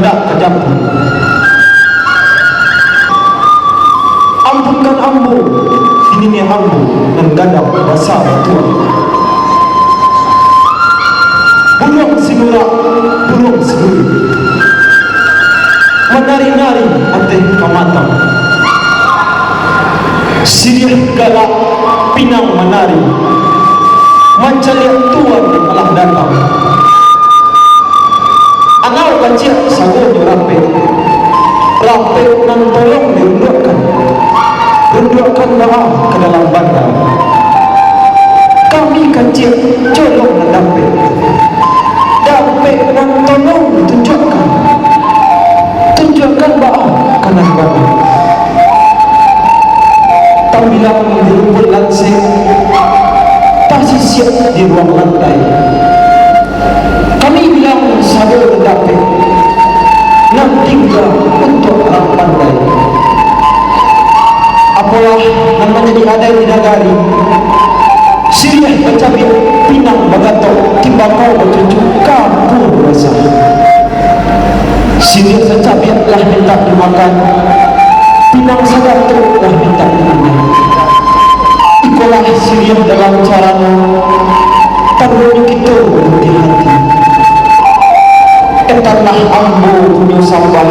hendak ke dapur. Ampunkan ambu, ini ambu dan gadang basah tua. Burung sinurak, burung seguri, menari-nari anteh kamatang. Sirih galak pinang menari, mencari tuan telah datang. Anau kacik sagonya rapi, rapi nan tolong dirundukkan, rundukkan doa ke dalam bandar. Kami kacik colong nan dapat, dapat nan tolong ditunjukkan, tunjukkan doa ke dalam bandar. Tak bilang dirumput langsing, tak siap di ruang lantai. Kami bilang sabar dapat, nak tinggal untuk orang pandai. Apalah yang menjadi ada di nagari, sirih bercabik pinang bagatok, timbakau bertunjuk kapur rasa. Sirih secabiklah minta dimakan, pinang sagatuk lah minta diminum. Ikulah sirih dalam caramu, taruh kita berhati-hati. Etanlah ambu punya sampah,